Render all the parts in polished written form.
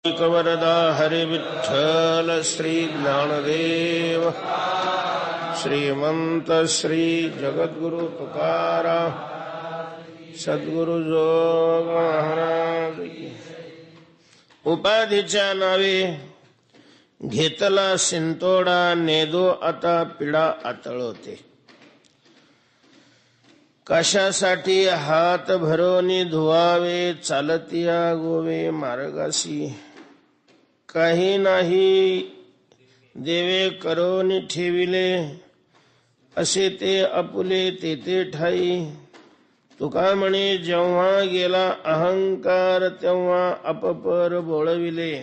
वरदा हरि विठ्ठल श्री ज्ञानदेव श्रीमंत श्री जगद्गुरु तुकाराम सद्गुरु जोग महाराज. उपाधीच्या नावे घेतला शिंतोडा, नेदो आता पिढा आतळवते. कशासाठी हात भरोनी धुवावे, चालतिया गोवे मार्गासी. काही नाही देवे करोनी ठेविले, असे ते आपुले तेथे ठाई. तुका म्हणे जेव्हा गेला अहंकार, तेव्हा अपपर बोळविले.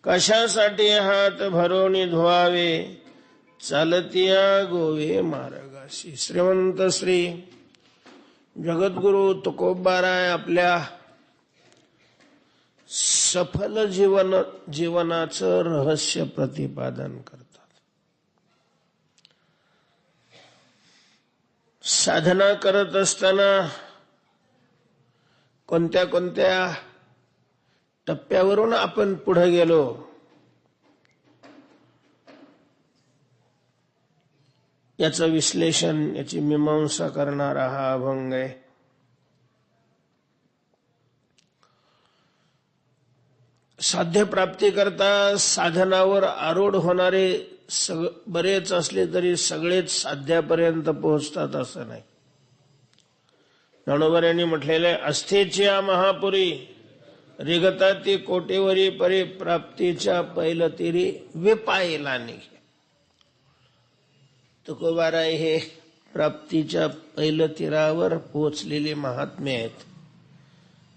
कशासाठी हात भरोनी धुवावे, चालतिया गोवे मार्गासी. श्रीमंत श्री जगद्गुरु तुकोबाराय आपल्या सफल जीवनाचं रहस्य प्रतिपादन करतात. साधना करत असताना कोणत्या कोणत्या टप्प्यावरून आपण पुढे गेलो, याचं विश्लेषण, याची मीमांसा करणारा हा अभंग आहे. साध्य प्राप्ती करता साधनावर आरूढ होणारे बरेच असले तरी सगळेच साध्यापर्यंत पोहोचतात असं नाही. ज्ञानोबा यांनी म्हटलेले अस्थेच्या महापुरी रिगता ती कोटेवरी परी, प्राप्तीच्या पैलतीरी विपायला निघे. तुकोबाराय हे प्राप्तीच्या पैलतीरावर पोहोचलेले महात्मे आहेत.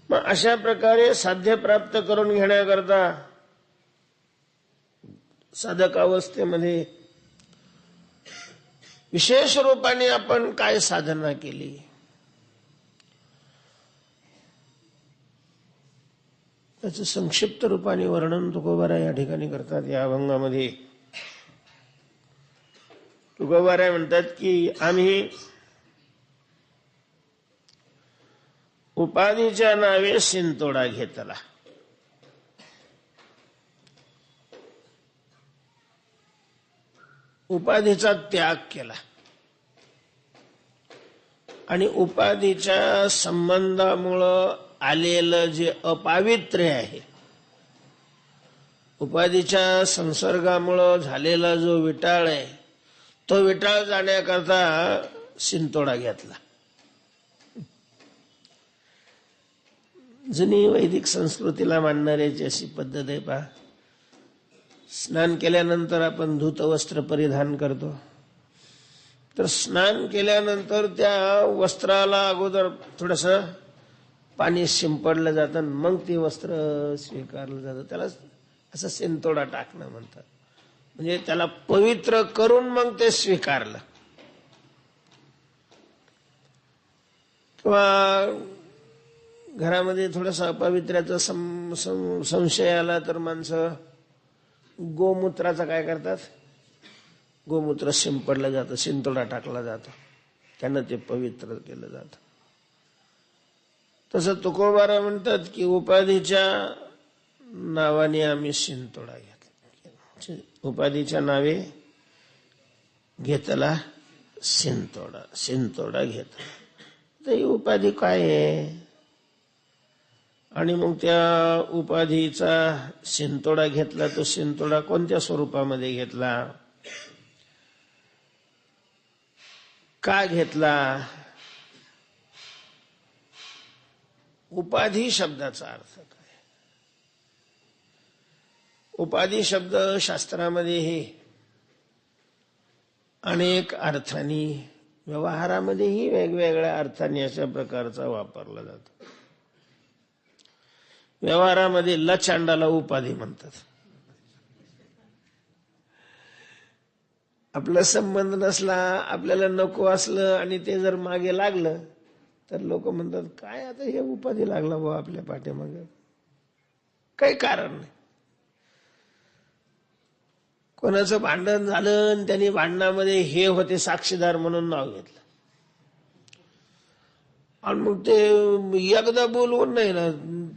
मग अशा प्रकारे साध्य प्राप्त करून घेण्याकरता साधक अवस्थेमध्ये विशेष रूपाने आपण काय साधना केली, त्याचं संक्षिप्त रूपाने वर्णन तुकोबाराय या ठिकाणी करतात. या अभंगामध्ये तुकोबाराय म्हणतात की आम्ही उपाधीच्या नावे शिंतोडा घेतला. उपाधीचा त्याग केला आणि उपाधीच्या संबंधामुळं आलेलं जे अपावित्र्य आहे, उपाधीच्या संसर्गामुळं झालेला जो विटाळ आहे, तो विटाळ जाण्याकरता शिंतोडा घेतला. जुनी वैदिक संस्कृतीला मानणाऱ्याची अशी पद्धत आहे पहा. स्नान केल्यानंतर आपण धूत वस्त्र परिधान करतो, तर स्नान केल्यानंतर त्या वस्त्राला अगोदर थोडस पाणी शिंपडलं जातं, मग ते वस्त्र स्वीकारलं जातं. त्याला असं शिंतोडा टाकणं म्हणतात. म्हणजे त्याला पवित्र करून मग ते स्वीकारलं. किंवा घरामध्ये थोडासा अपवित्र्याचा संशय आला तर माणसं गोमूत्राचा काय करतात, गोमूत्र शिंपडलं जातं, शिंतोडा टाकला जातो, त्यानं ते पवित्र केलं जातं. तसं तुकोबाराय म्हणतात की उपाधीच्या नावाने आम्ही शिंतोडा घेतला. उपाधीच्या नावे घेतला शिंतोडा घेतला. तर ही उपाधी काय आहे, आणि मग त्या उपाधीचा शिंतोडा घेतला. तो शिंतोडा कोणत्या स्वरूपामध्ये घेतला, का घेतला? उपाधी शब्दाचा अर्थ काय? उपाधी शब्द शास्त्रामध्येही अनेक अर्थांनी, व्यवहारामध्येही वेगवेगळ्या अर्थांनी अशा प्रकारचा वापरला जातो. व्यवहारामध्ये लचांडाला उपाधी म्हणतात. आपला संबंध नसला, आपल्याला नको असलं आणि ते जर मागे लागलं तर लोक म्हणतात काय आता हे उपाधी लागला बुवा आपल्या पाठीमागे, काही कारण नाही. कोणाचं भांडण झालं आणि त्यांनी भांडणामध्ये हे होते साक्षीदार म्हणून नाव घेतलं, आणि मग ते एकदा बोलवून नाही ना,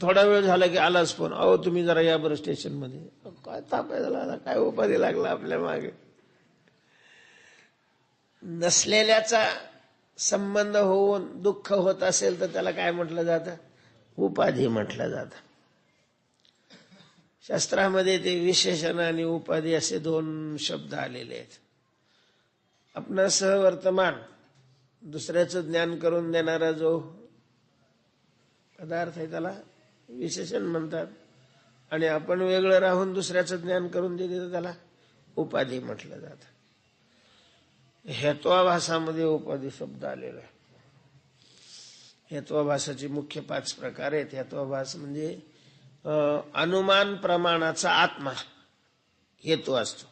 थोडा वेळ झाला की आलाच फोन, अहो तुम्ही जरा या बरं स्टेशन मध्ये. काय तापाय झाला, काय उपाधी लागला आपल्या मागे. नसलेल्याचा संबंध होऊन दुःख होत असेल तर त्याला काय म्हटलं जातं? उपाधी म्हटलं जातं. शास्त्रामध्ये ते विशेषण आणि उपाधी असे दोन शब्द आलेले आहेत. आपणा सहवर्तमान, दुसऱ्याचं ज्ञान करून देणारा जो पदार्थ आहे त्याला विशेषण म्हणतात, आणि आपण वेगळं राहून दुसऱ्याचं ज्ञान करून देते तर त्याला उपाधी म्हटलं जातं. हेत्वाभासामध्ये उपाधी शब्द आलेला आहे. हेत्वाभासाचे मुख्य 5 प्रकार आहेत. हेत्वाभास म्हणजे अनुमान प्रमाणाचा आत्मा हेतू असतो.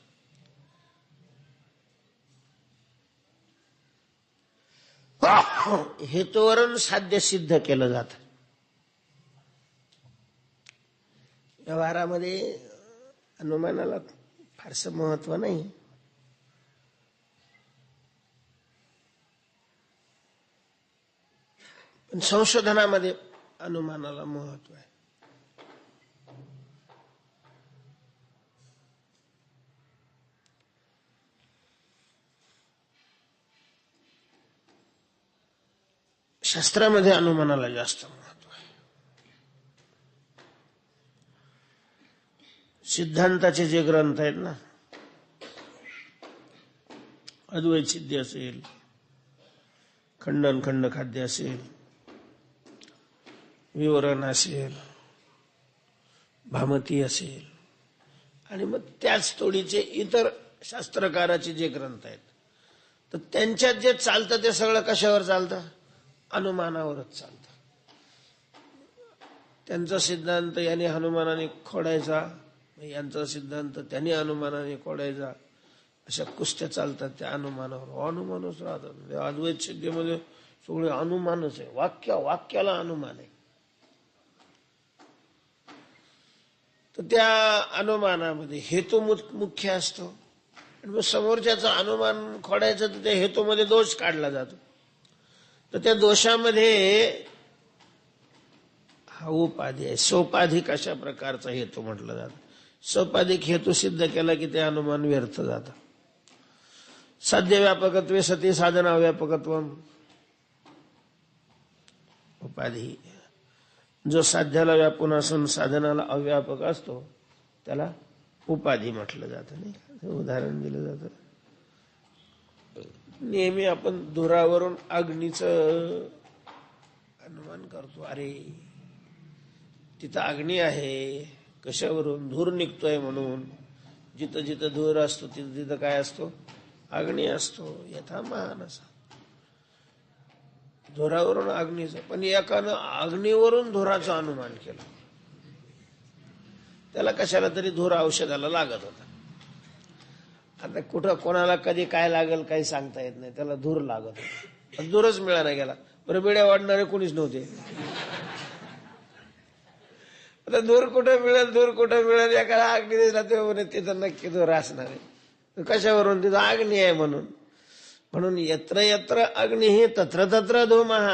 हेतूवरून साध्य सिद्ध केलं जातं. व्यवहारामध्ये अनुमानाला फारसं महत्व नाही. पण संशोधनामध्ये अनुमानाला महत्व आहे. शास्त्रामध्ये अनुमानाला जास्त महत्व आहे. सिद्धांताचे जे ग्रंथ आहेत ना, अद्वैत सिद्धी असेल, खंडन खंडखाद्य असेल, विवरण असेल, भामती असेल, आणि मग त्याच तोडीचे इतर शास्त्रकाराचे जे ग्रंथ आहेत, तर त्यांच्यात जे चालतं ते सगळं कशावर चालतं? अनुमानावरच चालतं. त्यांचा सिद्धांत याने हनुमानाने खोडायचा, यांचा सिद्धांत त्याने अनुमानाने खोडायचा, अशा कुस्त्या चालतात त्या अनुमानावर. अनुमानच राहतात. अद्वैत सिद्धीमध्ये सगळे अनुमानच आहे. वाक्याला अनुमान आहे. तर त्या अनुमानामध्ये हेतू मुख्य असतो, आणि मग समोरच्याचा अनुमान खोडायचं तर त्या हेतूमध्ये दोष काढला जातो. तर त्या दोषामध्ये हा उपाधी आहे. सोपाधिक अशा प्रकारचा हेतू म्हटलं जातं. सोपाधिक हेतू सिद्ध केला की ते अनुमान व्यर्थ जातं. साध्य व्यापकत्वे सती साधना व्यापकत्व उपाधी. जो साध्याला व्यापून असून साधनाला अव्यापक असतो त्याला उपाधी म्हटलं जातं. नाही, उदाहरण दिलं जातं. नेहमी आपण धुरावरून अग्नीचं अनुमान करतो. अरे तिथं अग्नी आहे, कशावरून? धूर निघतोय म्हणून. जिथं जिथं धूर असतो तिथं तिथं काय असतो? अग्नी असतो. यथा महान असा धुरावरून अग्नीचं. पण एकानं अग्नीवरून धुराचं अनुमान केलं. त्याला कशाला तरी धूर औषधाला लागत होता. आता कुठं कोणाला कधी काय लागेल काही सांगता येत नाही. त्याला धूर लागत होता, धूरच मिळाला गेला. बरं, बिड्या वाढणारे कोणीच नव्हते. आता धूर कुठं मिळेल एखादा अग्नी राहते तिथं नक्की धूर असणार आहे. कशावरून? तिथं अग्नी आहे म्हणून यत्र यत्र अग्नी तत्र तत्र धूमः.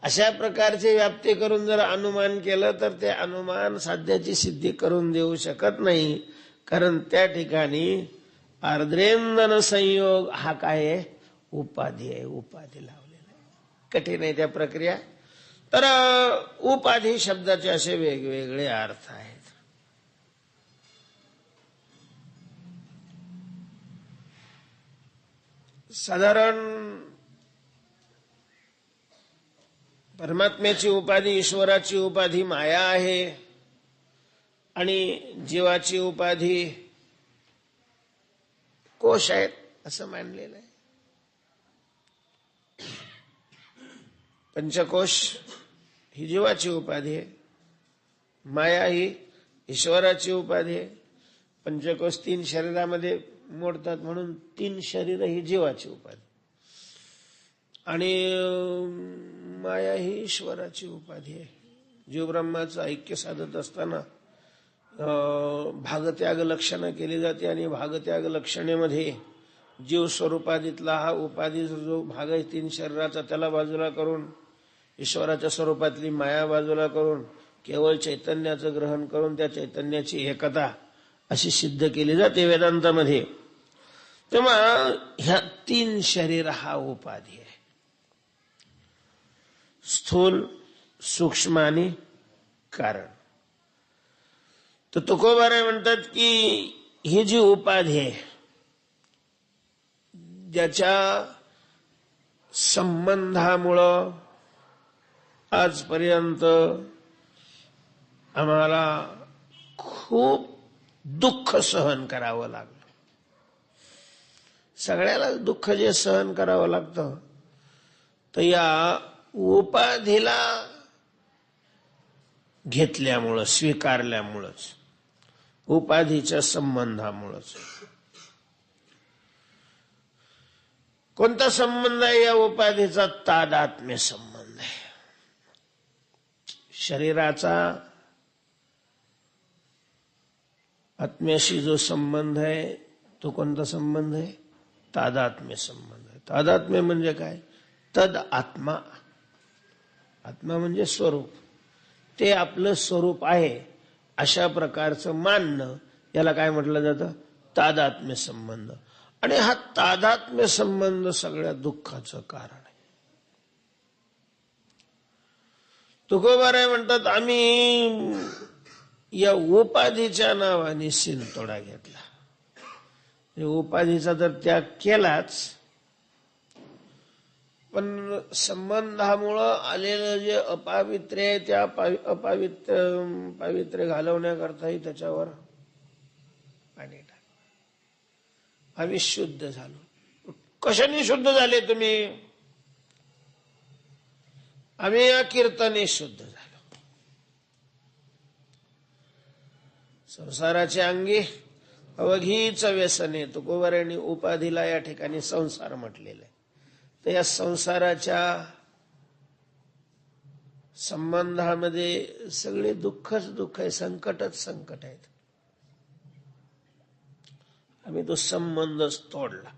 अशा प्रकारची व्याप्ती करून जर अनुमान केलं तर ते अनुमान साध्याची सिद्धी करून देऊ शकत नाही. कारण त्या ठिकाणी आर्द्रेंदन संयोग हा काय आहे? उपाधी आहे. उपाधी लावलेला आहे. कठीण आहे त्या प्रक्रिया. तर उपाधी शब्दाचे असे वेगवेगळे अर्थ आहेत. साधारण परमात्म्याची उपाधी, ईश्वराची उपाधी माया आहे, आणि जीवाची उपाधी कोश आहेत असं मानलेलं आहे. पंचकोश ही जीवाची उपाधी आहे, माया ही ईश्वराची उपाधी आहे. पंचकोश 3 शरीरामध्ये मोडतात म्हणून 3 शरीर ही जीवाची उपाधी, आणि माया ही ईश्वराची उपाधी आहे. जीव ब्रह्माचं ऐक्य साधत असताना भागत्याग लक्षणं केली जाते, आणि भागत्याग लक्षणेमध्ये जीव स्वरूपादितला हा उपाधीचा जो भाग आहे 3 शरीराचा त्याला बाजूला करून, ईश्वराच्या स्वरूपातली माया बाजूला करून केवळ चैतन्याचं ग्रहण करून त्या चैतन्याची एकता अशी सिद्ध केली जाते वेदांतामध्ये. तेव्हा ह्या 3 शरीर हा उपाधी आहे, स्थूल, सूक्ष्म आणि कारण. तर तुकोबाराय म्हणतात की ही जी उपाधी आहे ज्याच्या संबंधामुळं आजपर्यंत आम्हाला खूप दुःख सहन करावं लागलं. सगळ्याला दुःख जे सहन करावं लागतं तर या उपाधीला घेतल्यामुळं, स्वीकारल्यामुळंच, उपाधीच्या संबंधामुळंच. कोणता संबंध आहे या उपाधीचा? तादात्म्य संबंध आहे. शरीराचा आत्म्याशी जो संबंध आहे तो कोणता संबंध आहे? तादात्म्य संबंध आहे. तादात्म्य म्हणजे काय? तद आत्मा. आत्मा म्हणजे स्वरूप. ते आपलं स्वरूप आहे अशा प्रकारचं मानणं, याला काय म्हटलं जातं? तादात्म्य संबंध. आणि हा तादात्म्य संबंध सगळ्या दुःखाचं कारण आहे. तुकोबाराय म्हणतात आम्ही या उपाधीच्या नावाने शिंतोडा घेतला. उपाधीचा तर त्याग केलाच, पण संबंधामुळं आलेलं जे अपावित्र्य आहे त्या पावित्र्य घालवण्याकरताही त्याच्यावर पाणी टाक. आम्ही शुद्ध झालो. कशाने शुद्ध झाले तुम्ही? आम्ही या कीर्तने शुद्ध झालो. संसाराच्या अंगी अवघीच व्यसने. तुकोबारायांनी उपाधीला या ठिकाणी संसार म्हटलेला आहे. तर या संसाराच्या संबंधामध्ये सगळे दुःखच दुःख आहे, संकटच संकट आहेत. आम्ही तो संबंधच तोडला,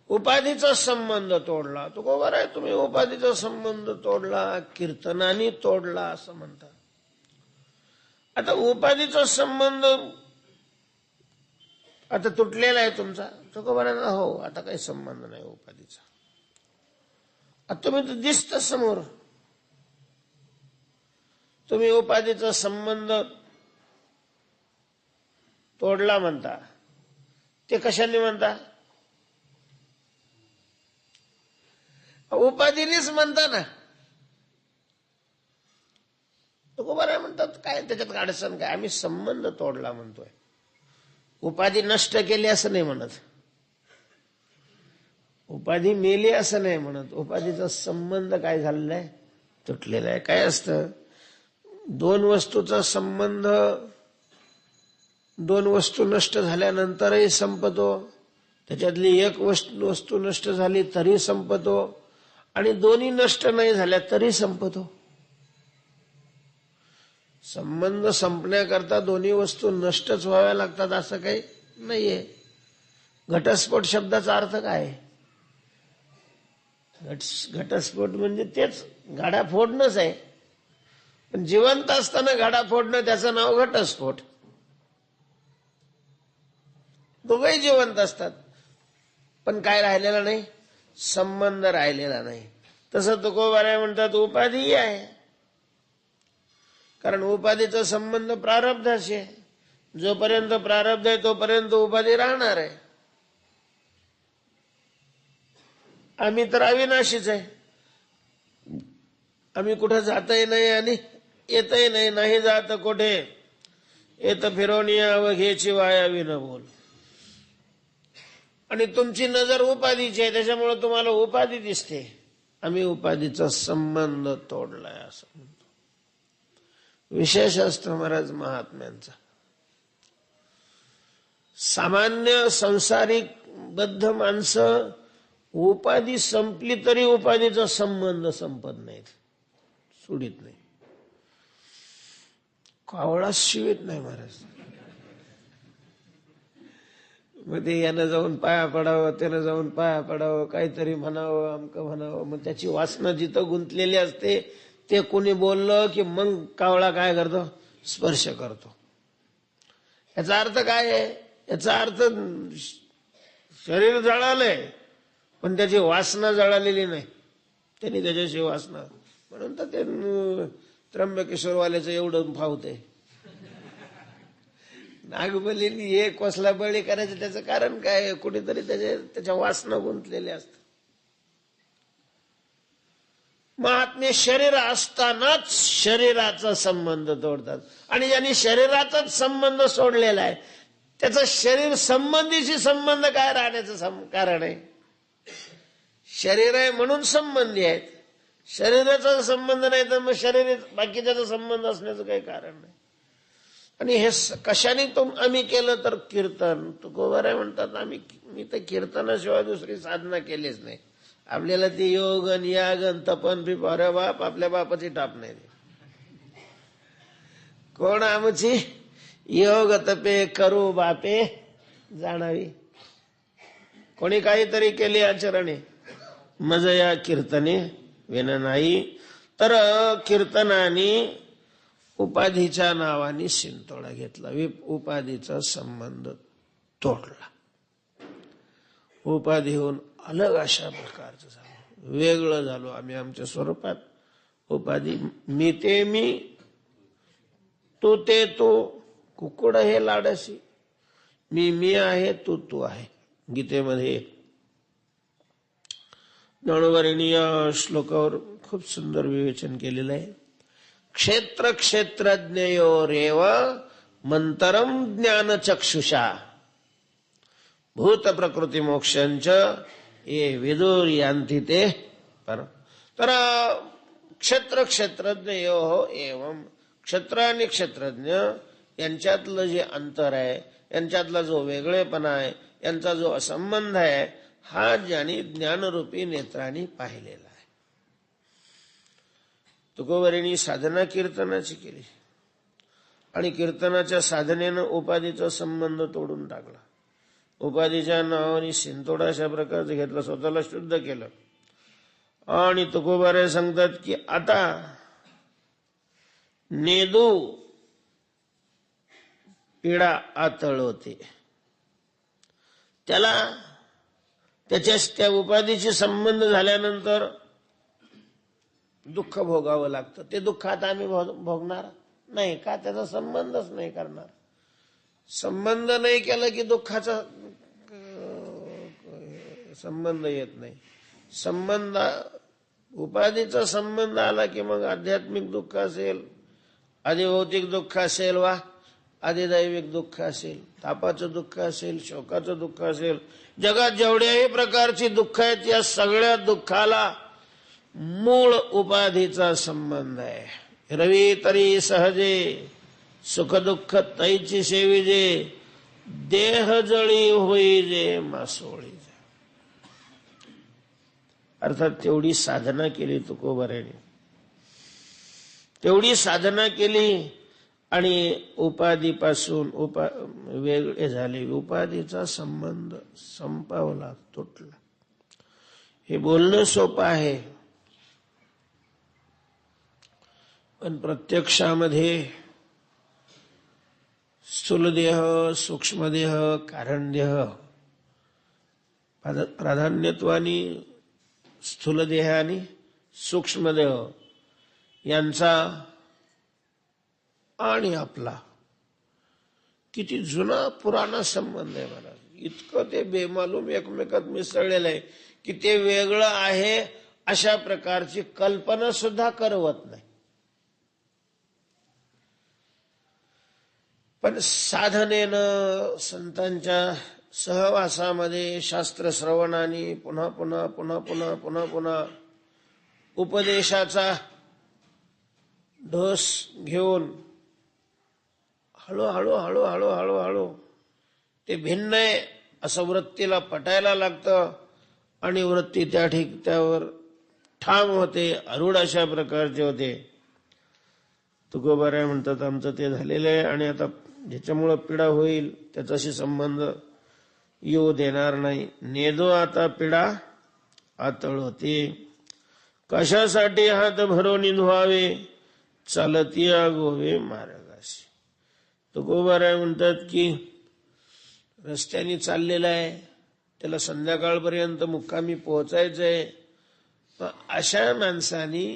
उपाधीचा संबंध तोडला. तुकोबाराय तुम्ही उपाधीचा संबंध तोडला, कीर्तनाने तोडला असं म्हणतात. आता उपाधीचा संबंध आता तुटलेला आहे तुमचा. तुकोबाराय हो, आता काही संबंध नाही उपाधीचा. आता तुम्ही तर दिसत समोर, तुम्ही उपाधीचा संबंध तोडला म्हणता. ते कशाने म्हणता? उपाधीनेच म्हणता ना. तुकोबाराय म्हणतात काय त्याच्यात अडचण काय? आम्ही संबंध तोडला म्हणतोय, उपाधी नष्ट केली असं नाही म्हणत, उपाधी मेली असं नाही म्हणत. उपाधीचा संबंध काय झालेला आहे? तुटलेला आहे. काय असतं? 2 वस्तूचा संबंध 2 वस्तू नष्ट झाल्यानंतरही संपतो. त्याच्यातली एक वस्तू नष्ट झाली तरी संपतो, आणि दोन्ही नष्ट नाही झाल्या तरी संपतो. संबंध संपण्याकरता दोन्ही वस्तू नष्टच व्हाव्या लागतात असं काही नाहीये. घटस्फोट शब्दाचा अर्थ काय? घटस्फोट म्हणजे तेच गाडा फोडणंच आहे. पण जिवंत असताना गाडा फोडणं त्याचं नाव घटस्फोट. दोघंही जिवंत असतात पण काय राहिलेला नाही? संबंध राहिलेला नाही. तसं तुकोबाराय म्हणतात उपाधी आहे, कारण उपाधीचा संबंध प्रारब्धाशी आहे. जोपर्यंत प्रारब्ध आहे तोपर्यंत उपाधी राहणार आहे. आम्ही तर अविनाशीच आहे. आम्ही कुठं जातही नाही आणि येतही नाही. नाही जात कुठे येत फिरवणीया अवघेची वायावी न बोल. आणि तुमची नजर उपाधीची आहे, त्याच्यामुळे तुम्हाला उपाधी दिसते. आम्ही उपाधीचा संबंध तोडलाय असं म्हणतो. विशेष असतो महाराज महात्म्यांचा. सामान्य संसारिक बद्ध माणसं उपाधी संपली तरी उपाधीचा संबंध संपत नाहीत, सोडित नाही. कावळा शिवीत नाही महाराज. मग ते यानं जाऊन पाया पडावं, त्यानं जाऊन पाया पडावं, काहीतरी म्हणावं, अमकं म्हणावं. मग त्याची वासना जिथं गुंतलेली असते ते कोणी बोललं की मग कावळा काय करतो, स्पर्श करतो. याचा अर्थ काय आहे? याचा अर्थ शरीर जळालंय पण त्याची वासना जळालेली नाही, त्यांनी त्याच्याशी वासना. म्हणून तर ते त्र्यंबकेश्वरवाल्याचं एवढं फावतंय. नागबलीने हे कोसला बळी करायचं त्याचं कारण काय? कुठेतरी त्याच्या वासना गुंतलेल्या असतात. महात्मे शरीर असतानाच शरीराचा संबंध तोडतात, आणि ज्यांनी शरीराचाच संबंध सोडलेला आहे त्याचा शरीर संबंधीशी संबंध काय राहण्याचं कारण आहे? शरीर आहे म्हणून संबंधी आहेत. शरीराचा संबंध नाही तर मग शरीर बाकीच्याचा संबंध असण्याचं काही कारण नाही. आणि हे कशाने आम्ही केलं तर कीर्तन. तुकोबाराय म्हणतात मी तर कीर्तनाशिवाय दुसरी साधना केलीच नाही. आपल्याला ती योगन यागन तपन बी अरे बाप, आपल्या बापाची टाप नाही. कोण आमची योग तपे करू बापे जाणावी. कोणी काहीतरी केले आचरणे मज या कीर्तने विन नाही. तर कीर्तनाने उपाधीच्या नावाने शिंतोडा घेतला, उपाधीचा संबंध तोडला. उपाधीहून अलग अशा प्रकारचं झालं, वेगळं झालो आम्ही आमच्या स्वरूपात. उपाधी मी ते मी, तू ते तू, कुकुड हे लाडशी. मी आहे, तू आहे. गीतेमध्ये ज्ञानोबरांनी या श्लोकावर खूप सुंदर विवेचन केलेलं आहे. क्षेत्र क्षेत्रज्ञयोरेव मंतरम ज्ञानचक्षुषा भूत प्रकृती मोक्षांच ये विदुर यांती ते पर. तर क्षेत्र क्षेत्रज्ञयो एवं, क्षेत्र आणि क्षेत्रज्ञ यांच्यातलं जे अंतर आहे, यांच्यातला जो वेगळेपणा आहे, यांचा जो असंबंध आहे, हा ज्यांनी ज्ञानरूपी नेत्रांनी पाहिलेला आहे. तुकोबारांनी साधना कीर्तनाची केली आणि कीर्तनाच्या साधनेनं उपाधीचा संबंध तोडून टाकला. उपाधीच्या नावाने शिंतोडा अशा प्रकारचं घेतलं, स्वतःला शुद्ध केलं. आणि तुकोबाराय सांगतात की आता नेदू पिढा आतळवते. त्याला त्या उपाधीशी संबंध झाल्यानंतर दुःख भोगावं लागतं. ते दुःख आता आम्ही भोगणार नाही का? त्याचा संबंधच नाही करणार. संबंध नाही केला की दुःखाचा संबंध येत नाही. संबंध उपाधीचा संबंध आला की मग आध्यात्मिक दुःख असेल, अधिभौतिक दुःख असेल, वा अधिदैविक दुःख असेल, तापाचं दुःख असेल, शोकाचं दुःख असेल, जगात जेवढ्याही प्रकारची दुःख आहेत या सगळ्या दुःखाला मूळ उपाधीचा संबंध आहे. रवी तरी सहजे सुख दुःख तैची सेविजे देह जळी होई जे मासोळी. अर्थात तेवढी साधना केली तुकोबाराने, तेवढी साधना केली आणि उपाधीपासून वेगळे झाले. उपाधीचा संबंध संपवला, तुटला. हे बोलणं सोपं आहे पण प्रत्यक्षामध्ये स्थूलदेह, सूक्ष्मदेह, कारणदेह प्राधान्यत्वाने स्थूलदेह आणि सूक्ष्मदेह यांचा आणि आपला किती जुना पुराणा संबंध आहे महाराज. इतकं ते बेमालूम एकमेकात मिसळलेलं आहे की ते वेगळं आहे अशा प्रकारची कल्पना सुद्धा करवत नाही. पण साधनेनं, संतांच्या सहवासामध्ये, शास्त्र श्रवणाने, पुन्हा पुन्हा पुन्हा पुन्हा पुन्हा पुन्हा उपदेशाचा ढोस घेऊन हळूहळू हळूहळू हळूहळू ते भिन्न आहे असं वृत्तीला पटायला लागतं आणि वृत्ती त्यावर ठाम होते, अरूढ अशा प्रकारचे होते. तुकोबाराय म्हणतात आमचं ते झालेलं आहे आणि आता ज्याच्यामुळं पीडा होईल त्याच्याशी संबंध येऊ देणार नाही. नेदो आता पीडा आतळ होते. कशासाठी हात भरून धुवावे, चालतिया गोवे मार्गाशी. तुकोबाराय म्हणतात की रस्त्याने चाललेला आहे, त्याला संध्याकाळपर्यंत मुक्कामी पोहोचायचंय. अशा माणसाने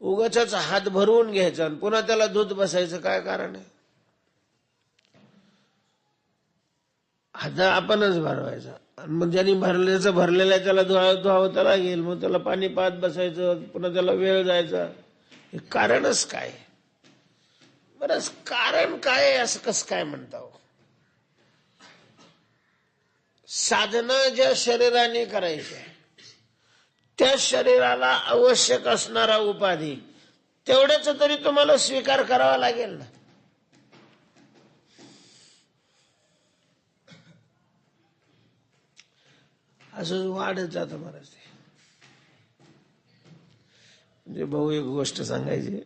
उगाचच हात भरवून घ्यायचा आणि पुन्हा त्याला धुत बसायचं काय कारण आहे? हात आपणच भरवायचा आणि मग ज्यांनी भरलेला आहे त्याला धुवावं लागेल, मग त्याला पाणी पाहत बसायचं, पुन्हा त्याला वेळ जायचा. हे कारणच काय? बरंच कारण काय असं कसं काय म्हणता? साधना ज्या शरीराने करायच्या त्या शरीराला आवश्यक असणारा उपाधी तेवढ्याच तरी तुम्हाला स्वीकार करावा लागेल ना. असं वाढत जातं महाराज. म्हणजे भाऊ एक गोष्ट सांगायची.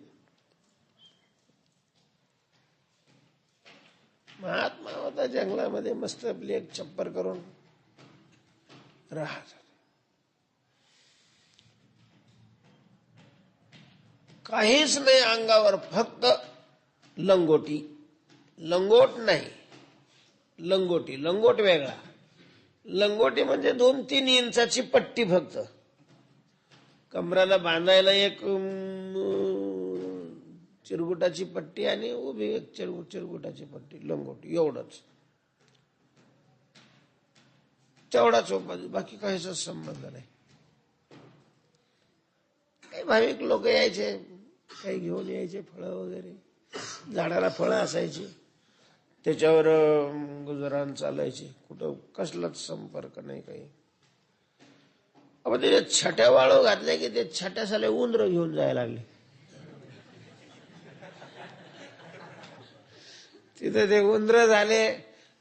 महात्मा होता जंगलामध्ये, मस्त आपली एक छप्पर करून राहत. काहीच नाही अंगावर, फक्त लंगोटी. लंगोट नाही, लंगोटी. लंगोट वेगळा. लंगोटी म्हणजे 2-3 इंचाची पट्टी फक्त. कमराला बांधायला एक चिरगुटाची पट्टी आणि उभी एक चिरगुटाची पट्टी, लंगोटी. एवढंच, तेवढाच उपाधी, बाकी काहीच संबंध नाही. काही भाविक लोक यायचे, काही घेऊन यायचे फळं वगैरे. झाडाला फळं असायची, त्याच्यावर गुजराण चालायचे. कुठं कसलाच संपर्क नाही काही. आपण त्याच्यात छट्या वाळू घातल्या की ते छट्या साले उंदर घेऊन जायला लागले. तिथे ते उंदर झाले,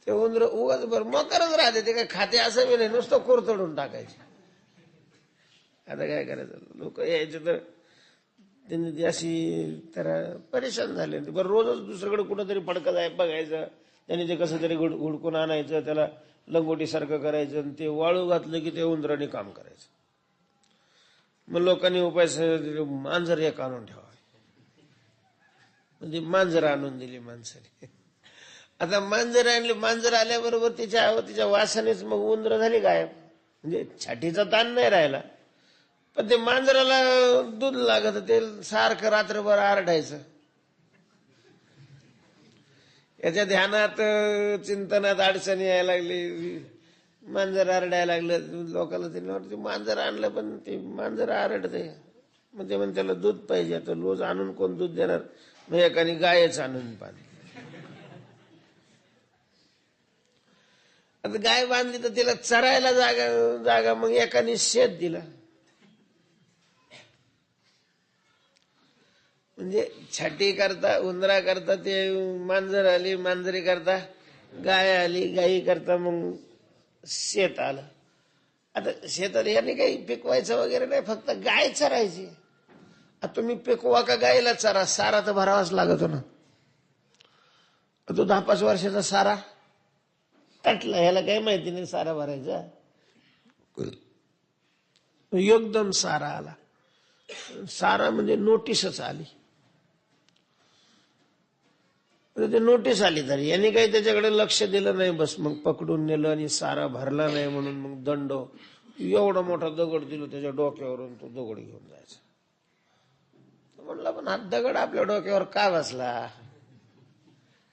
ते उंदर उगाच बर मकरच राहते, ते काय खाते असं बी नाही, नुसतं कोरतडून टाकायचे. आता काय करायचं? लोक यायचे तर त्यांनी ती अशी तर परेशान झाले. बरं रोजच दुसरीकडे कुठंतरी फडकत आहे बघायचं, त्यांनी ते कसं तरी हुडकून आणायचं, त्याला लंगोटीसारखं करायचं आणि ते वाळू घातलं की ते उंदराने काम करायचं. मग लोकांनी उपाय मांजर एक आणून ठेवा, म्हणजे मांजर आणून दिली माणसाने. आता मांजर आणली, मांजर आल्याबरोबर तिच्या वासानेच मग उंदर झाली गायब. म्हणजे छाटीचा ताण नाही राहिला, पण ते मांजराला दूध लागत, ते सारखं रात्रभर आरडायचं. याच्या ध्यानात चिंतनात अडचणी यायला लागली, मांजर आरडायला लागलं. लोकांना ते मांजर आणलं पण ते मांजर आरडते. मग ते म्हणते त्याला दूध पाहिजे. आता रोज आणून कोण दूध देणार? मग एकाने गायच आणून पाणी. आता गाय बांधली तर तिला चरायला जागा मग एकाने शेत दिला. म्हणजे छाटी करता उंदरा करता ते मांजर आली, मांजरी करता गाय आली, गायी करता मग शेत आलं. आता शेतात याने काही पिकवायचं वगैरे नाही, फक्त गाय चरायची. आता तुम्ही पिकवा का गायला चरा, सारा तर भरावाच लागतो ना. तो 10-5 वर्षाचा सारा टाटला, ह्याला काही माहिती नाही सारा भरायचा. एकदम सारा आला. सारा म्हणजे नोटीसच आली. ते नोटीस आली तरी यांनी काही त्याच्याकडे लक्ष दिलं नाही. बस मग पकडून नेलं आणि सारा भरला नाही म्हणून मग दंड. एवढा मोठा दगड दिला त्याच्या डोक्यावरून, तो दगड घेऊन जायचा. म्हणलं पण हा दगड आपल्या डोक्यावर का बसला?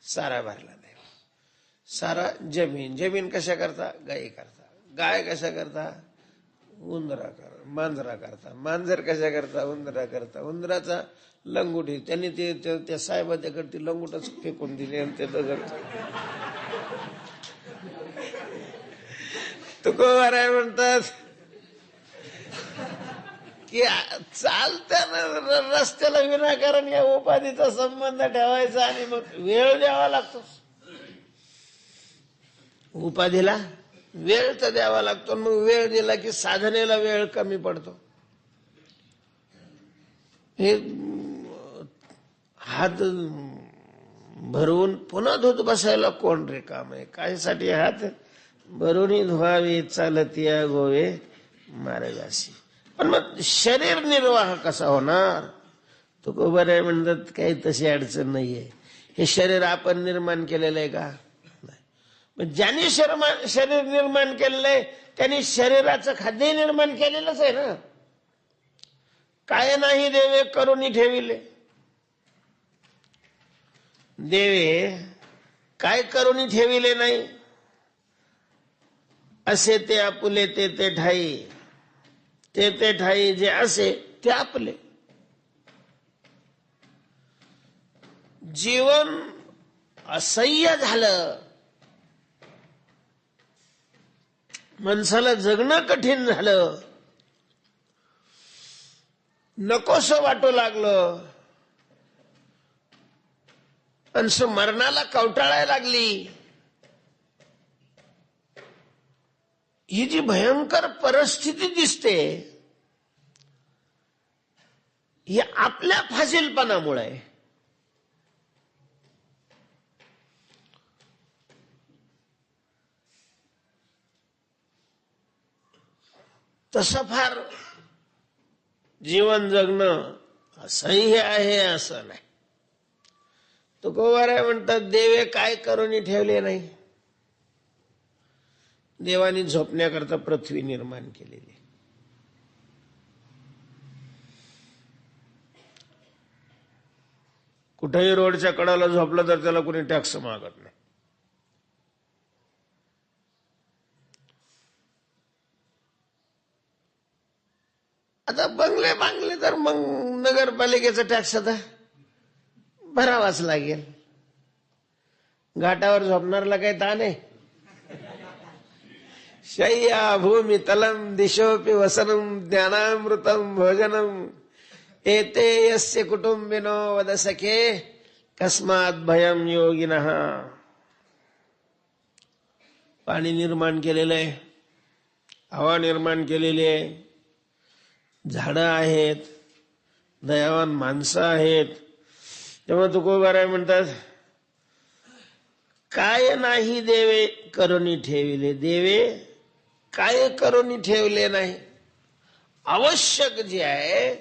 सारा भरला नाही. सारा जमीन कशा करता? गायी करता. गाय कशा करता? उंदरा करता. मांजरा करता. मांजर कशा करता? उंदरा करता. उंदराचा लंगोटी. त्यांनी त्या साहेबाच्याकडे ती लंगोटच फेकून दिली आणि ते दगड. तुकोबाराय म्हणतात की चालत्याना रस्त्याला विनाकारण या उपाधीचा संबंध ठेवायचा आणि मग वेळ द्यावा लागतो. उपाधीला वेळ तर द्यावा लागतो. मग वेळ दिला की साधनेला वेळ कमी पडतो. हे हात भरवून पुन्हा धुत बसायला कोण रिकाम आहे? कायसाठी हात भरून धुवावे, चालतिया गोवे मार्गाशी. पण मग शरीर निर्वाह कसा होणार? तुकोबा राय म्हणतात काही तशी अडचण नाहीये. हे शरीर आपण निर्माण केलेलं आहे का? नाही. मग ज्यांनी शरीर निर्माण केलेलं आहे त्यांनी शरीराचं खाद्य निर्माण केलेलंच आहे ना. काय नाही देवे करुणी ठेविले. देवे काय करुणी ठेविले नाही. असे ते आपुले ते ठाई, ते ठाई जे असे ते आपले. जीवन असह्य झालं, माणसाला जगणं कठीण झालं, नकोसं वाटू लागलं, माणसं मरणाला कवटाळायला लागली. ही जी भयंकर परिस्थिती दिसते ही आपल्या फाजीलपणामुळे आहे. तसं फार जीवन जगणं असह्य आहे असं नाही. तुकोबा राय म्हणतात देवे काय करुणी ठेवले नाही. देवानी झोपण्याकरता पृथ्वी निर्माण केलेली. कुठेही रोडच्या कडाला झोपलं तर त्याला कोणी टॅक्स मागत नाही. आता बंगले बांगले तर मग नगरपालिकेचा टॅक्स आता भरावाच लागेल. घाटावर झोपणारला काही ताण आहे. शय्या भूमी तलम दिशोपि वसनम ज्ञानामृतम भोजनम एते यस्य कुटुंबिनो वद सखे कस्मात भयम योगिनः. पाणी निर्माण केलेलं आहे, हवा निर्माण केलेली आहे, झाडं आहेत, दयावान माणसं आहेत. तेव्हा तुकोबा राय म्हणतात काय नाही देवे करुणी ठेविले. देवे काय करुणी ठेवले नाही. आवश्यक जे आहे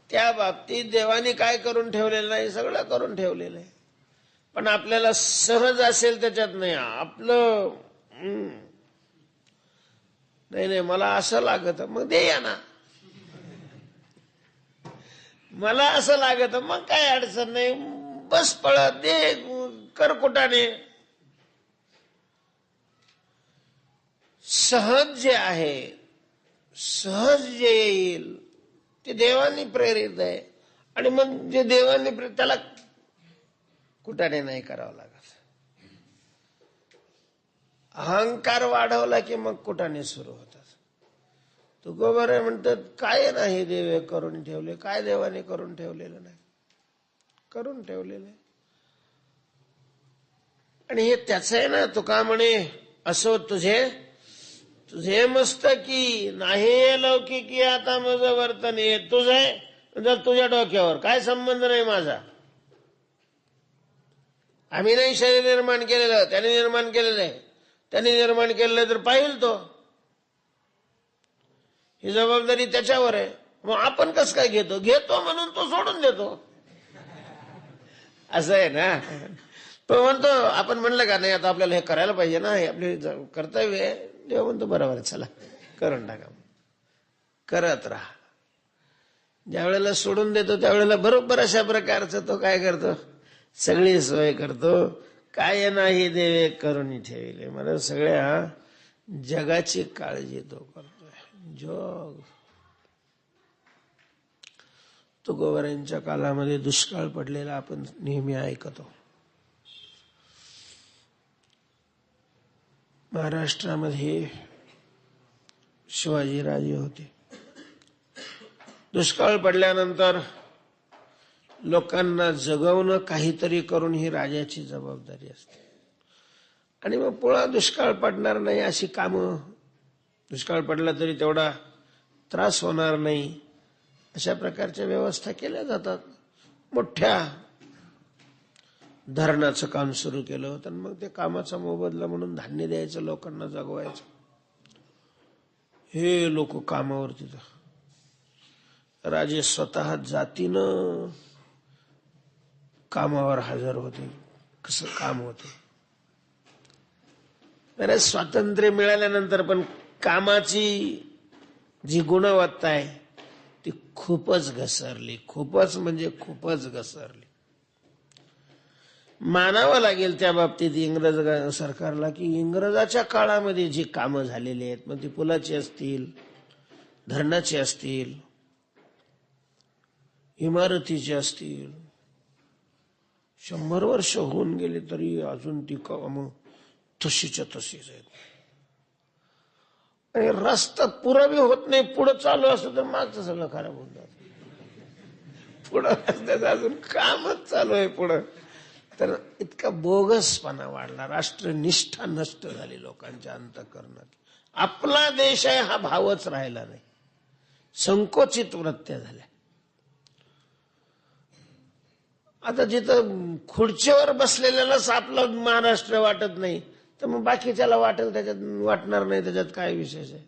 त्या बाबतीत देवाने काय करून ठेवलेलं नाही, सगळं करून ठेवलेलं आहे. पण आपल्याला सहज असेल त्याच्यात नाही. आपलं नाही मला असं लागत मग दे या ना. मला असं लागत मग काय अडचण नाही, बस पळत दे करकुटाने. सहज जे आहे, सहज जे येईल ते देवानी प्रेरित आहे. आणि मग जे देवानी प्रेरित त्याला कुटाने नाही करावं लागत. अहंकार वाढवला की मग कुटाने सुरू होतात. तुकोबा राय म्हणतात काय नाही देवे करून ठेवले. काय देवाने करून ठेवलेलं नाही, करून ठेवलेलं आहे. आणि हे त्याच आहे ना. तुका म्हणे असो तुझे मस्तकी नाही लौकिकी आता माझं वर्तन हे तुझं आहे जर तुझ्या डोक्यावर काय संबंध नाही माझा. आम्ही नाही शरीर निर्माण केलेलं, त्याने निर्माण केलेलं आहे. त्याने निर्माण केलेलं तर पाहिल तो. ही जबाबदारी त्याच्यावर आहे. मग आपण कसं काय घेतो म्हणून तो सोडून देतो असं आहे ना. तो म्हणतो आपण म्हणलं का नाही आता आपल्याला हे करायला पाहिजे ना, हे आपले कर्तव्य आहे. देव म्हणतो बरोबर आहे चला करून टाका, करत राहा. ज्या वेळेला सोडून देतो त्यावेळेला बरोबर अशा प्रकारचं तो काय करतो, सगळी सोय करतो. काय नाही देवे करून ठेवले. मला सगळ्या जगाची काळजी तो करतोय. जग तुकोबा यांच्या काळामध्ये दुष्काळ पडलेला आपण नेहमी ऐकतो. महाराष्ट्रामध्ये शिवाजीराजे होते. दुष्काळ पडल्यानंतर लोकांना जगवणं काहीतरी करून ही राजाची जबाबदारी असते. आणि मग पुन्हा दुष्काळ पडणार नाही अशी कामं, दुष्काळ पडला तरी तेवढा त्रास होणार नाही अशा प्रकारच्या व्यवस्था केल्या जातात. मोठ्या धरणाचं काम सुरू केलं होतं. मग ते कामाचा मोबदला म्हणून धान्य द्यायचं, लोकांना जगवायचं. हे लोक कामावर तिथं राजे स्वतः जातीनं कामावर हजर होते. कसं काम होतं. अरे स्वातंत्र्य मिळाल्यानंतर पण कामाची जी गुणवत्ता आहे ती खूपच घसरली. खूपच म्हणजे खूपच घसरली. मानावं लागेल त्या बाबतीत इंग्रज सरकारला की इंग्रजाच्या काळामध्ये जी कामं झालेली आहेत, मग ती पुलाची असतील, धरणाची असतील, इमारतीची असतील, 100 वर्ष होऊन गेली तरी अजून ती कामं तशीच्या तशीच आहेत. आणि रस्ता पुरा बी होत नाही, पुढं चालू असतं तर मागचं सगळं खराब होऊन जात. पुढं रस्त्याचं अजून कामच चालू आहे पुढं. तर इतका बोगसपणा वाढला, राष्ट्रनिष्ठा नष्ट झाली लोकांच्या अंतःकरणात. आपला देश आहे हा भावच राहिला नाही, संकोचित वृत्त्या झाल्या. आता जिथं खुर्चीवर बसलेल्यालाच आपलं महाराष्ट्र वाटत नाही, तर मग बाकीच्याला वाटेल त्याच्यात वाटणार नाही, त्याच्यात काय विशेष आहे.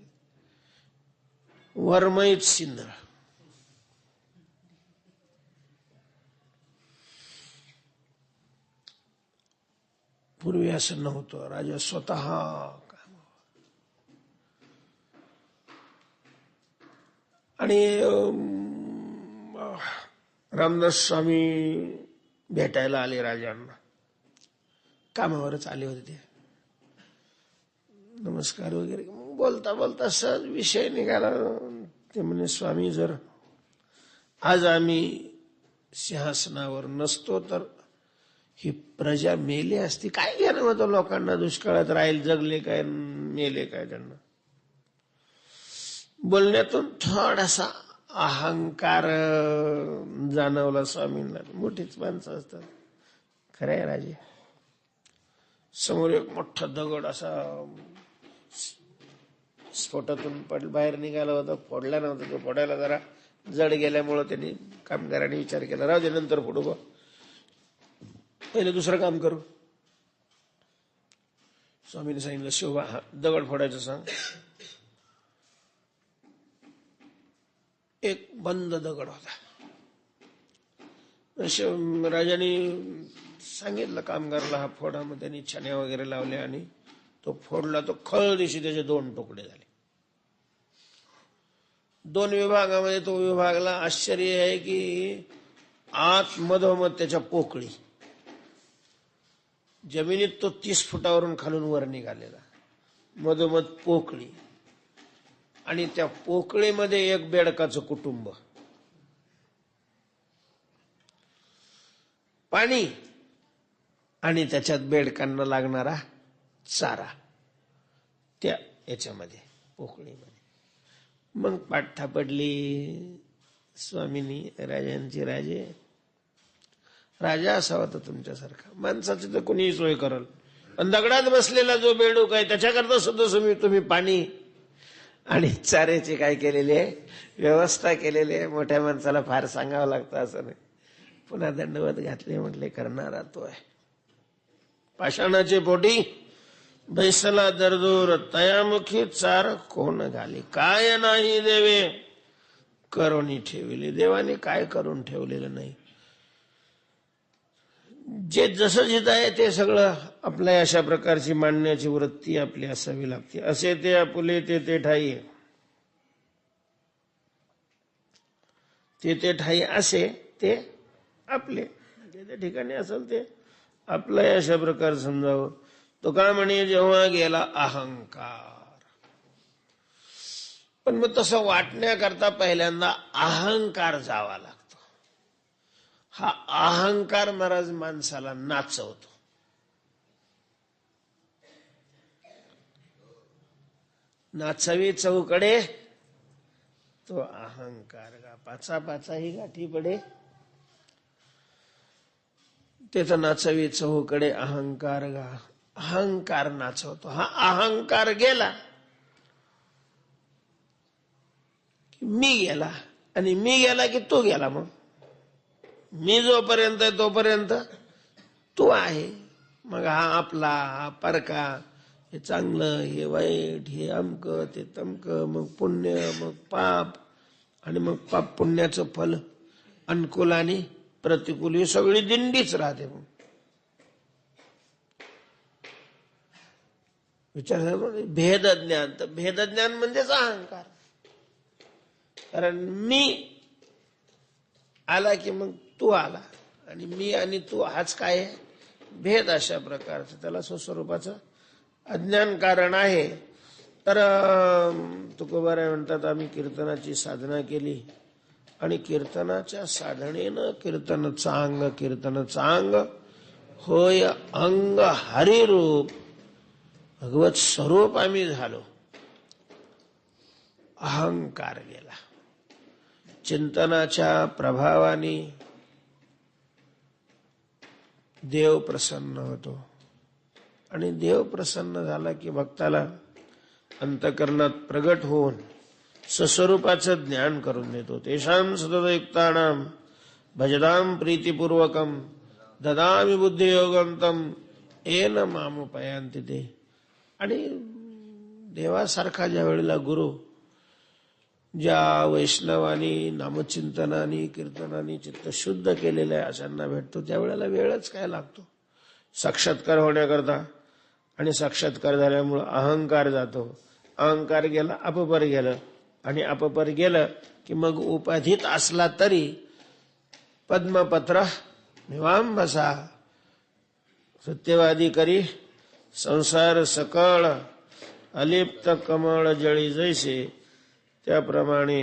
वरमईत सिंधळ. पूर्वी असं नव्हतं. राजा स्वतः आणि रामदास स्वामी भेटायला आले राजांना. कामावरच आले होते ते. नमस्कार वगैरे बोलता बोलता सहज विषय निघाला. ते म्हणे स्वामी, जर आज आम्ही सिंहासनावर नसतो तर ही प्रजा मेली असती. काय घेणं होतं लोकांना, दुष्काळात राहील, जगले काय मेले काय. त्यांना बोलण्यातून थोडासा अहंकार जाणवला स्वामींना. मोठीच माणसं असतात. खरंय राजे. समोर एक मोठा दगड असा स्फोटातून बाहेर निघाला होता. फोडला नव्हता तो. फोडायला जरा जड गेल्यामुळं त्यांनी कामगारांनी विचार केला, राहू दे नंतर फोडू बा, पहिले दुसरं काम करू. स्वामींनी सांगितलं, शिवबा हा दगड फोडायचं सांग. एक बंद दगड होता. राजाने सांगितलं कामगारला हा फोडा. मग त्यांनी छाण्या वगैरे लावल्या आणि तो फोडला. तो खळ दिवशी त्याचे 2 तुकडे झाले. 2 विभागामध्ये तो विभागला. आश्चर्य आहे की आत मधोमध त्याच्या पोकळी. जमिनीत तो 30 फुटावरून खालून वर निघालेला. मधोमध पोकळी. आणि त्या पोकळीमध्ये एक बेडकाचं कुटुंब. पाणी आणि त्याच्यात बेडकांना लागणारा चारा त्या याच्यामध्ये पोकळीमध्ये. मग पाठ पडली स्वामींनी. राजांची राजे. राजा असावा तर तुमच्यासारखा. माणसाची तर कोणीही सोय करल. पण दगडात बसलेला जो बेडूक आहे त्याच्याकरता सुद्धा तुम्ही पाणी आणि चाऱ्याची काय केलेली आहे, व्यवस्था केलेली आहे. मोठ्या माणसाला फार सांगावं लागतं असं नाही. पुन्हा दंडवत घातले. म्हटले करणारा तो आहे. पाषाणाचे पोटी बैसला दरदूर, तयामुखी चार कोण घाली. काय नाही देवे करुणी ठेवले. देवाने काय करून ठेवलेलं नाही. जे जसं जिथं आहे ते सगळं आपल्या अशा प्रकारची मांडण्याची वृत्ती आपली असावी लागते. असे ते आपुले ते ठाई, ते ठाई असे ते आपले. त्या ठिकाणी असेल ते आपलं अशा प्रकार समजावं. तो का म्हणे, जेव्हा गेला अहंकार. पण मग तसं वाटण्याकरता पहिल्यांदा अहंकार जावा लागतो. हा अहंकार महाराज माणसाला नाचवतो. नाचवी चौकडे तो अहंकार गा. पाचा पाचा ही गाठी पडे. ते तर नाचवी चौकडे अहंकार गा. अहंकार नाचवतो. हा अहंकार गेला की मी गेला. आणि मी गेला की तो गेला. मग मी जोपर्यंत आहे तोपर्यंत तू आहे. मग हा आपला, हा परका, हे चांगलं, हे वाईट, हे अमक, ते तमक, मग पुण्य, मग पाप, आणि मग पाप पुण्याचं फल अनुकूल आणि प्रतिकूल ही सगळी दिंडीच राहते. मग विचार भेदज्ञान, तर भेदज्ञान म्हणजेच अहंकार. कारण मी आला की मग तू आला, आणि मी आणि तू हाच काय आहे, भेद. अशा प्रकारचं त्याला स्वस्वरूपाचं अज्ञान कारण आहे. तर तुकोबाराय म्हणतात, आम्ही कीर्तनाची साधना केली आणि कीर्तनाच्या साधनेनं कीर्तन चांग होय अंग हरिरूप, भगवत स्वरूप आम्ही झालो. अहंकार गेला. चिंतनाच्या प्रभावाने देव प्रसन्न होतो, आणि देव प्रसन्न झाला की भक्ताला अंतकरणात प्रगट होऊन स्वस्वरूपाचं ज्ञान करून देतो. तेषां सततयुक्तानां भजतां प्रीतिपूर्वकं ददामि बुद्धियोगं तं येन मामुपयांति ते. आणि देवासारखा ज्या वेळेला गुरु ज्या वैष्णवानी नामचिंतनानी कीर्तनानी चित्त शुद्ध केलेलं आहे अशांना भेटतो, त्यावेळेला वेळच काय लागतो साक्षात्कार होण्याकरता. आणि साक्षात्कार झाल्यामुळं अहंकार जातो. अहंकार गेला, अपपर गेलं, आणि अपपर गेलं की मग उपाधीत असला तरी पद्मपत्र निवांबसा, सत्यवादी करी संसार सकळ, अलिप्त कमळ जळी जैसे, त्याप्रमाणे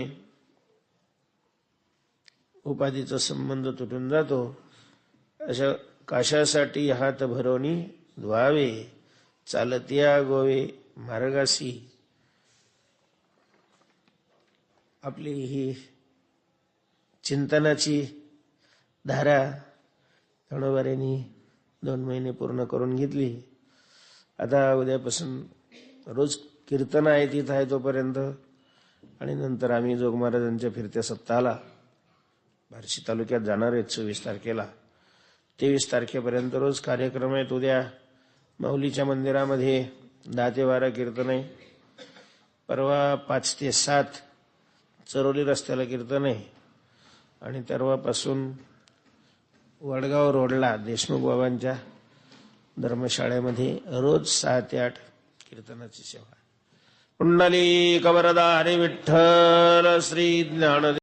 उपाधीचा संबंध तुटून जातो. अशा काशासाठी हात भरोनी धुवावे, चालतिया गोवे मार्गासी. आपली ही चिंतनाची धारा तणोबाऱ्यांनी 2 महिने पूर्ण करून घेतली. आता उद्यापासून रोज कीर्तन आहे, तिथं आहे तोपर्यंत. आणि नंतर आम्ही जोग महाराजांच्या फिरत्या सप्ताहाला बार्शी तालुक्यात जाणार आहेत 24 तारखेला. 23 तारखेपर्यंत रोज कार्यक्रम आहेत. उद्या माऊलीच्या मंदिरामध्ये 10 ते 12 कीर्तन आहे. परवा 5 ते 7 चरोली रस्त्याला कीर्तन आहे. आणि तेरवापासून वडगाव रोडला देशमुख बाबांच्या धर्मशाळेमध्ये रोज 6 ते 8 कीर्तनाची सेवा. पुंडलिक वरदा हरी विठ्ठल श्री ज्ञानदेव.